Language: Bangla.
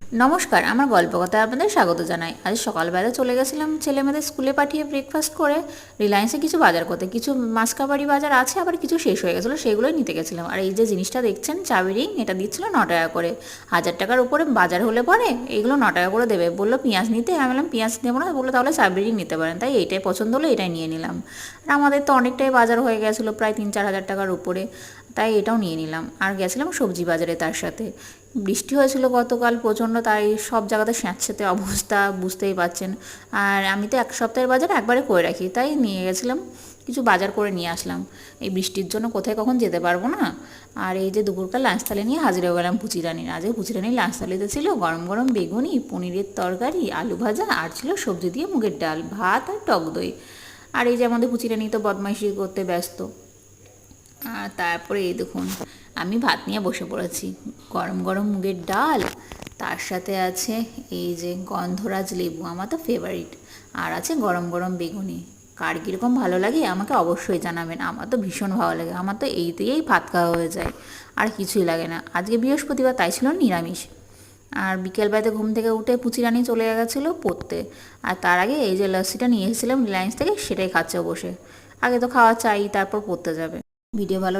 নমস্কার, আমার গল্প কথায় আপনাদের স্বাগত জানাই। আজ সকালবেলা চলে গেছিলাম ছেলেমেয়েদের স্কুলে পাঠিয়ে ব্রেকফাস্ট করে রিলায়েন্সে কিছু বাজার করতে। কিছু মাসকাবাড়ি বাজার আছে, আবার কিছু শেষ হয়ে গেছিলো, সেগুলোই নিতে গেছিলাম। আর এই যে জিনিসটা দেখছেন চাবি রিং, এটা দিচ্ছিল 9 টাকা করে। 1000 টাকার উপরে বাজার হলে পরে এইগুলো 9 টাকা করে দেবে। বললো পেঁয়াজ নিতে, আমি বললাম পেঁয়াজ নেবো না, বললো তাহলে চাবি রিং নিতে পারেন। তাই এইটাই পছন্দ হলো, এটাই নিয়ে নিলাম। আর আমাদের তো অনেকটাই বাজার হয়ে গেছিলো, প্রায় 3-4 হাজার টাকার উপরে, তাই এটাও নিয়ে নিলাম। আর গেছিলাম সবজি বাজারে তার সাথে। বৃষ্টি হয়েছিল গতকাল প্রচণ্ড, তাই সব জায়গাতে স্যাঁতস্যাঁতে অবস্থা, বুঝতেই পারছেন। আর আমি তো এক সপ্তাহের বাজার একবারে করে রাখি, তাই নিয়ে গেছিলাম, কিছু বাজার করে নিয়ে আসলাম। এই বৃষ্টির জন্য কোথায় কখন যেতে পারবো না। আর এই যে দুপুরকার লাঞ্চ থালি নিয়ে হাজির হয়ে গেলাম পুচিরানির। আজকে পুচিরানির লাঞ্চ থালিতে ছিল গরম গরম বেগুনি, পনিরের তরকারি, আলু ভাজা, আর ছিল সবজি দিয়ে মুগের ডাল, ভাত আর টক দই। আর এই যে আমাদের পুচিরানি তো বদমাইশি করতে ব্যস্ত। আর তারপরে এই দেখুন, আমি ভাত নিয়ে বসে পড়েছি। গরম গরম মুগের ডাল, তার সাথে আছে এই যে গন্ধরাজ লেবু, আমার তো ফেভারিট। আর আছে গরম গরম বেগুনি। কার কীরকম ভালো লাগে আমাকে অবশ্যই জানাবেন। আমার তো ভীষণ ভালো লাগে, আমার তো এই দিয়েই ভাত খাওয়া হয়ে যায়, আর কিছুই লাগে না। আজকে বৃহস্পতিবার, তাই ছিল নিরামিষ। আর বিকেলবেলাতে ঘুম থেকে উঠে পুচিরানি চলে গেছিলো পড়তে। আর তার আগে এই যে লস্যিটা নিয়ে এসেছিলাম রিলায়েন্স থেকে, সেটাই খাচ্ছে বসে। আগে তো খাওয়া চাই, তারপর পড়তে যাবে। ভিডিও ভালো